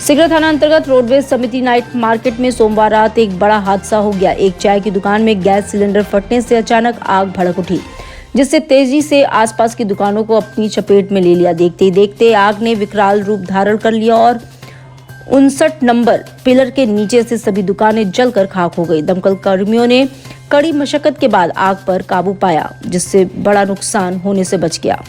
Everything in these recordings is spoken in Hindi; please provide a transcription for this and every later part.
सिगरा थाना अंतर्गत रोडवेज समिति नाइट मार्केट में सोमवार रात एक बड़ा हादसा हो गया। एक चाय की दुकान में गैस सिलेंडर फटने से अचानक आग भड़क उठी, जिससे तेजी से आसपास की दुकानों को अपनी चपेट में ले लिया। देखते ही देखते आग ने विकराल रूप धारण कर लिया और 59 नंबर पिलर के नीचे से सभी दुकानें जलकर खाक हो गई। दमकल कर्मियों ने कड़ी मशक्कत के बाद आग पर काबू पाया, जिससे बड़ा नुकसान होने से बच गया।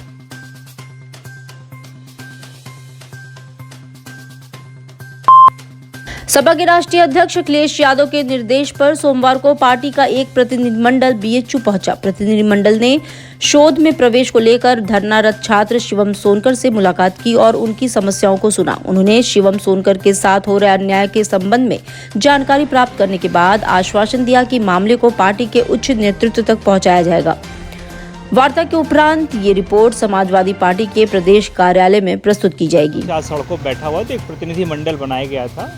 सपा के राष्ट्रीय अध्यक्ष अखिलेश यादव के निर्देश पर सोमवार को पार्टी का एक प्रतिनिधिमंडल बीएचयू पहुंचा। प्रतिनिधिमंडल ने शोध में प्रवेश को लेकर धरनारत छात्र शिवम सोनकर से मुलाकात की और उनकी समस्याओं को सुना। उन्होंने शिवम सोनकर के साथ हो रहे अन्याय के संबंध में जानकारी प्राप्त करने के बाद आश्वासन दिया कि मामले को पार्टी के उच्च नेतृत्व तक पहुंचाया जाएगा। वार्ता के उपरांत ये रिपोर्ट समाजवादी पार्टी के प्रदेश कार्यालय में प्रस्तुत की जाएगी। सड़कों बैठा हुआ तो एक प्रतिनिधिमंडल बनाया गया था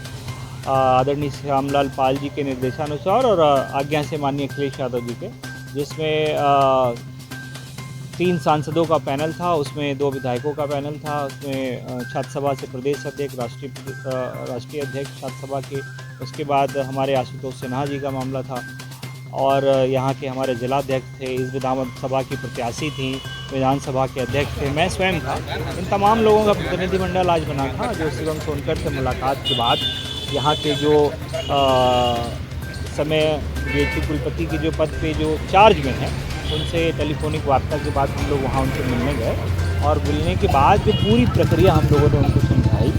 आदरणीय श्यामलाल पाल जी के निर्देशानुसार और आज्ञा से माननीय अखिलेश यादव जी के, जिसमें 3 सांसदों का पैनल था, उसमें 2 विधायकों का पैनल था, उसमें छात्र सभा से प्रदेश अध्यक्ष, राष्ट्रीय अध्यक्ष छात्र सभा के, उसके बाद हमारे आशुतोष सिन्हा जी का मामला था और यहाँ के हमारे जिलाध्यक्ष थे, इस विधानसभा की प्रत्याशी थी, विधानसभा के अध्यक्ष थे, मैं स्वयं था। इन तमाम लोगों का प्रतिनिधिमंडल आज बना था, जो शिवम सोनकर से मुलाकात के बाद यहाँ के जो समय बीएचयू कुलपति के जो पद पे जो चार्ज में हैं, उनसे टेलीफोनिक वार्ता के बाद हम लोग वहाँ उनसे मिलने गए और मिलने के बाद जो पूरी प्रक्रिया हम लोगों ने उनको समझाई,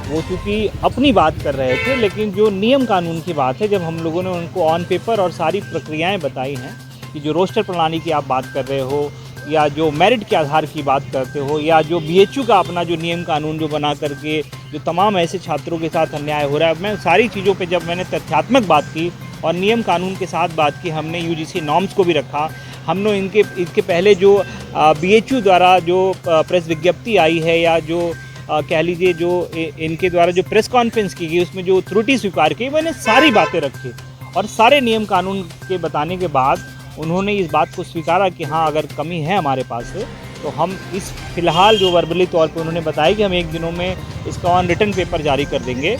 वो चूँकि अपनी बात कर रहे थे, लेकिन जो नियम कानून की बात है, जब हम लोगों ने उनको ऑन पेपर और सारी प्रक्रियाएँ बताई हैं कि जो रोस्टर प्रणाली की आप बात कर रहे हो या जो मेरिट के आधार की बात करते हो या जो बीएचयू का अपना जो नियम कानून जो बना करके जो तमाम ऐसे छात्रों के साथ अन्याय हो रहा है, मैं सारी चीज़ों पे जब मैंने तथ्यात्मक बात की और नियम कानून के साथ बात की, हमने यूजीसी नॉर्म्स को भी रखा। हमने इनके पहले जो बीएचयू द्वारा जो प्रेस विज्ञप्ति आई है या जो कह लीजिए जो इनके द्वारा जो प्रेस कॉन्फ्रेंस की गई, उसमें जो त्रुटि स्वीकार की, मैंने सारी बातें रखी और सारे नियम कानून के बताने के बाद उन्होंने इस बात को स्वीकारा कि हाँ, अगर कमी है हमारे पास से तो हम इस फिलहाल जो वर्बली तौर पे उन्होंने बताया कि हम 1 दिनों में इसका ऑन रिटन पेपर जारी कर देंगे।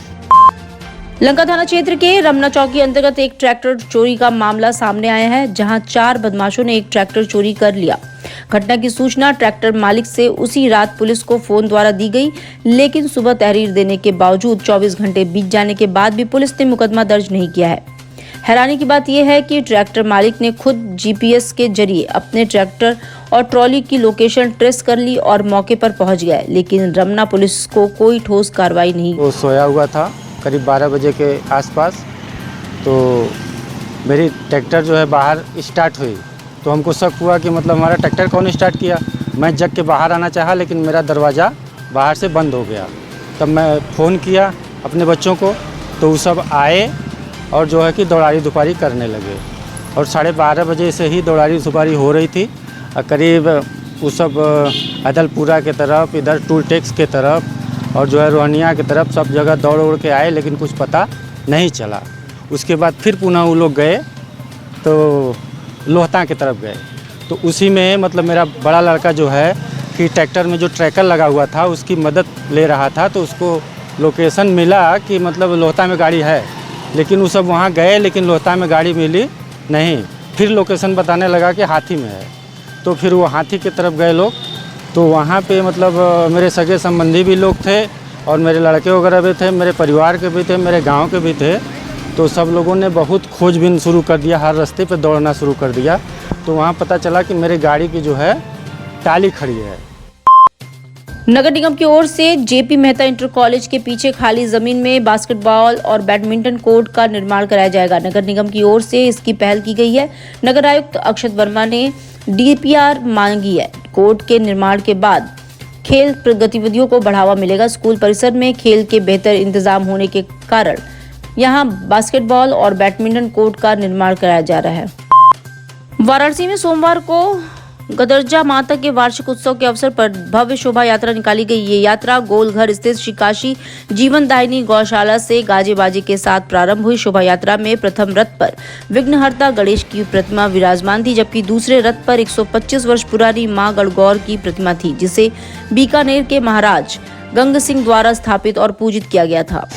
लंका थाना क्षेत्र के रमना चौकी अंतर्गत एक ट्रैक्टर चोरी का मामला सामने आया है, जहां 4 बदमाशों ने एक ट्रैक्टर चोरी कर लिया। घटना की सूचना ट्रैक्टर मालिक से उसी रात पुलिस को फोन द्वारा दी गई, लेकिन सुबह तहरीर देने के बावजूद 24 घंटे बीत जाने के बाद भी पुलिस ने मुकदमा दर्ज नहीं किया है। हैरानी की बात यह है कि ट्रैक्टर मालिक ने खुद जीपीएस के जरिए अपने ट्रैक्टर और ट्रॉली की लोकेशन ट्रेस कर ली और मौके पर पहुंच गए, लेकिन रमना पुलिस को कोई ठोस कार्रवाई नहीं। वो सोया हुआ था करीब 12 बजे के आसपास, तो मेरी ट्रैक्टर जो है बाहर स्टार्ट हुई, तो हमको शक हुआ कि मतलब हमारा ट्रैक्टर कौन स्टार्ट किया। मैं जग के बाहर आना चाहा, लेकिन मेरा दरवाज़ा बाहर से बंद हो गया। तब मैं फ़ोन किया अपने बच्चों को, तो वो सब आए और जो है कि दौड़ारी धुपारी करने लगे और 12:30 बजे से ही दौड़ारी धुपारी हो रही थी। करीब वो सब अदलपुरा के तरफ, इधर टूल टैक्स के तरफ और जो है रोहनिया की तरफ सब जगह दौड़ उड़ के आए, लेकिन कुछ पता नहीं चला। उसके बाद फिर पुनः वो लोग गए तो लोहता की तरफ गए, तो उसी में मतलब मेरा बड़ा लड़का जो है कि ट्रैक्टर में जो ट्रैकर लगा हुआ था उसकी मदद ले रहा था, तो उसको लोकेशन मिला कि मतलब लोहता में गाड़ी है, लेकिन वो सब वहाँ गए, लेकिन लोहता में गाड़ी मिली नहीं। फिर लोकेशन बताने लगा कि हाथी में है, तो फिर वो हाथी की तरफ गए लोग। तो वहाँ पे मतलब मेरे सगे संबंधी भी लोग थे और मेरे लड़के वगैरह भी थे, मेरे परिवार के भी थे, मेरे गांव के भी थे। तो सब लोगों ने बहुत खोजबीन शुरू कर दिया, हर रास्ते पे दौड़ना शुरू कर दिया। तो वहाँ पता चला कि मेरी गाड़ी की जो है टाली खड़ी है। नगर निगम की ओर से जेपी मेहता इंटर कॉलेज के पीछे खाली जमीन में बास्केटबॉल और बैडमिंटन कोर्ट का निर्माण कराया जाएगा। नगर निगम की ओर से इसकी पहल की गई है। नगर आयुक्त अक्षत वर्मा ने डीपीआर मांगी है। कोर्ट के निर्माण के बाद खेल गतिविधियों को बढ़ावा मिलेगा। स्कूल परिसर में खेल के बेहतर इंतजाम होने के कारण यहां बास्केटबॉल और बैडमिंटन कोर्ट का निर्माण कराया जा रहा है। वाराणसी में सोमवार को गदरजा माता के वार्षिक उत्सव के अवसर पर भव्य शोभा यात्रा निकाली गई। ये यात्रा गोलघर स्थित श्री काशी जीवनदायिनी गौशाला से गाजे बाजे के साथ प्रारंभ हुई। शोभा यात्रा में प्रथम रथ पर विघ्नहर्ता गणेश की प्रतिमा विराजमान थी, जबकि दूसरे रथ पर 125 वर्ष पुरानी मां गणगौर की प्रतिमा थी, जिसे बीकानेर के महाराज गंग सिंह द्वारा स्थापित और पूजित किया गया था।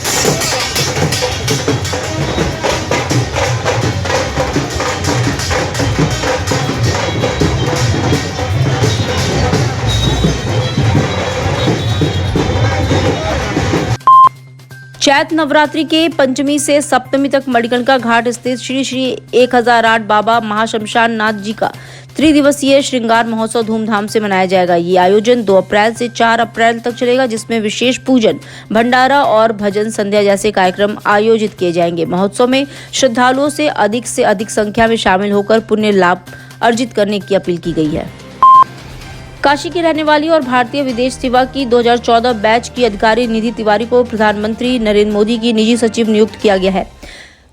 चैत नवरात्रि के पंचमी से सप्तमी तक मणिकर्णिका घाट स्थित श्री श्री 1008 बाबा महाशमशान नाथ जी का त्रिदिवसीय श्रृंगार महोत्सव धूमधाम से मनाया जाएगा। ये आयोजन 2 अप्रैल से 4 अप्रैल तक चलेगा, जिसमें विशेष पूजन, भंडारा और भजन संध्या जैसे कार्यक्रम आयोजित किए जाएंगे। महोत्सव में श्रद्धालुओं से अधिक संख्या में शामिल होकर पुण्य लाभ अर्जित करने की अपील की गई है। काशी की रहने वाली और भारतीय विदेश सेवा की 2014 बैच की अधिकारी निधि तिवारी को प्रधानमंत्री नरेंद्र मोदी की निजी सचिव नियुक्त किया गया है।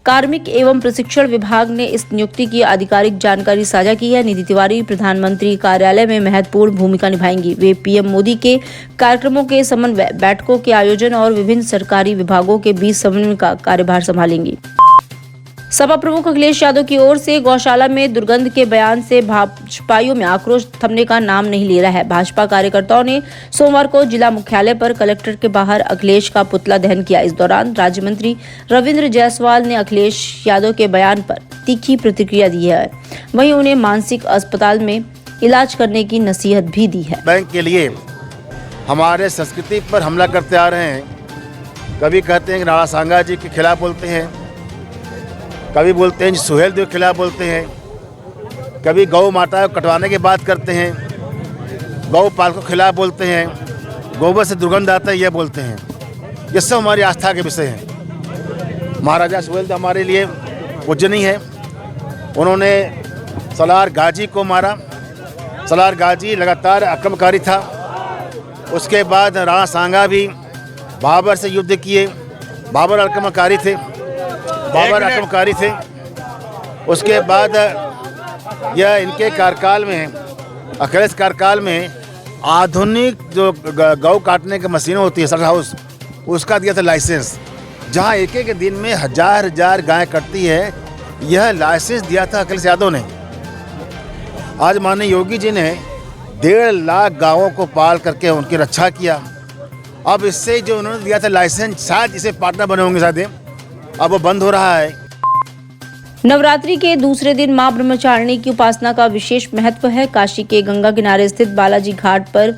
कार्मिक एवं प्रशिक्षण विभाग ने इस नियुक्ति की आधिकारिक जानकारी साझा की है। निधि तिवारी प्रधानमंत्री कार्यालय में महत्वपूर्ण भूमिका निभाएंगी। वे पीएम मोदी के कार्यक्रमों के समन्वय, बैठकों के आयोजन और विभिन्न सरकारी विभागों के बीच समन्वय का कार्यभार संभालेंगी। सपा प्रमुख अखिलेश यादव की ओर से गौशाला में दुर्गंध के बयान से भाजपाइयों में आक्रोश थमने का नाम नहीं ले रहा है। भाजपा कार्यकर्ताओं ने सोमवार को जिला मुख्यालय पर कलेक्टर के बाहर अखिलेश का पुतला दहन किया। इस दौरान राज्य मंत्री रविंद्र जायसवाल ने अखिलेश यादव के बयान पर तीखी प्रतिक्रिया दी है। वहीं उन्हें मानसिक अस्पताल में इलाज करने की नसीहत भी दी है। बैंक के लिए हमारे संस्कृति पर हमला करते आ रहे हैं। कभी कहते हैं कि राणा सांगा जी के खिलाफ बोलते हैं, कभी बोलते हैं सुहेल देव के खिलाफ बोलते हैं, कभी गौ माता को कटवाने की बात करते हैं, गौ पालकों के खिलाफ बोलते हैं, गोबर से दुर्गंध आता है यह बोलते हैं। ये सब हमारी आस्था के विषय हैं। महाराजा सुहेल देव हमारे लिए पूजनीय है। उन्होंने सलार गाजी को मारा। सलार गाजी लगातार आक्रमणकारी था। उसके बाद राणा सांगा भी बाबर से युद्ध किए। बाबर आक्रमणकारी थे। उसके बाद यह इनके कार्यकाल में, अखिलेश कार्यकाल में आधुनिक जो गौ काटने की मशीनें होती है, स्लॉटर हाउस, उसका दिया था लाइसेंस, जहां एक दिन में हजार गाय कटती है। यह लाइसेंस दिया था अखिलेश यादव ने। आज माननीय योगी जी ने 1.5 लाख गायों को पाल करके उनकी रक्षा किया। अब इससे जो उन्होंने दिया था लाइसेंस, शायद इसे पार्टनर बने होंगे, शायद अब वो बंद हो रहा है। नवरात्रि के दूसरे दिन मां ब्रह्मचारिणी की उपासना का विशेष महत्व है। काशी के गंगा किनारे स्थित बालाजी घाट पर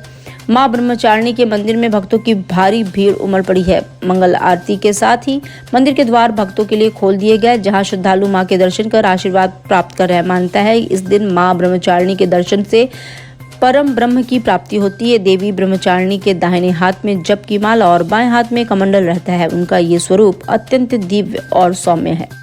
मां ब्रह्मचारिणी के मंदिर में भक्तों की भारी भीड़ उमड़ पड़ी है। मंगल आरती के साथ ही मंदिर के द्वार भक्तों के लिए खोल दिए गए, जहां श्रद्धालु मां के दर्शन कर आशीर्वाद प्राप्त कर रहे हैं। मानता है इस दिन मां ब्रह्मचारिणी के दर्शन से परम ब्रह्म की प्राप्ति होती है। देवी ब्रह्मचारिणी के दाहिने हाथ में जप की माला और बाएं हाथ में कमंडल रहता है। उनका ये स्वरूप अत्यंत दिव्य और सौम्य है।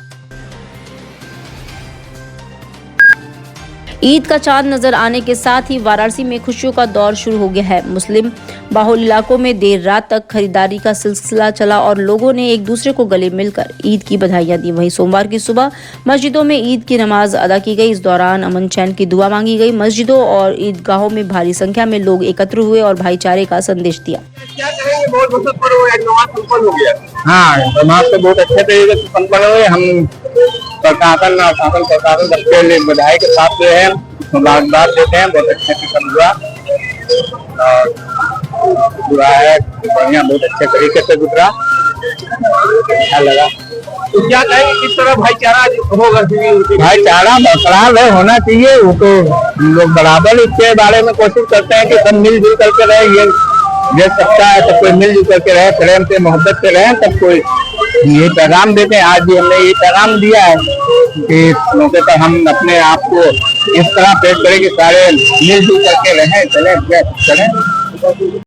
ईद का चांद नजर आने के साथ ही वाराणसी में खुशियों का दौर शुरू हो गया है। मुस्लिम बाहुल इलाकों में देर रात तक खरीदारी का सिलसिला चला और लोगों ने एक दूसरे को गले मिलकर ईद की बधाइयां दी। वहीं सोमवार की सुबह मस्जिदों में ईद की नमाज अदा की गई। इस दौरान अमन चैन की दुआ मांगी गई। मस्जिदों और ईदगाहों में भारी संख्या में लोग एकत्र हुए और भाईचारे का संदेश दिया। क्या कहेंगे, बहुत नमाज संपन्न हो गया। हाँ, नमाज तो बहुत अच्छे तरीके से संपन्न हुए। हम प्रशासन सबके लिए बधाई के साथ जो है मुबारकबाद देते हैं। बहुत अच्छे से हुआ और हुआ है बढ़िया, बहुत अच्छे तरीके से गुजरा, अच्छा लगा। तो क्या कहेंगे, किस तरह भाईचारा होगा? भाईचारा बरकरार होना चाहिए। वो तो लोग बराबर इसके बारे में कोशिश करते हैं कि सब मिलजुल करके रहे। ये सकता है सब कोई मिलजुल करके रहे, प्रेम से मोहब्बत से रहे। सब कोई ये पैगाम देते हैं। आज भी हमने ये पैगाम दिया है कि मौके पर हम अपने आप को इस तरह पेश करें कि सारे मिलजुल करके रहें, चलें।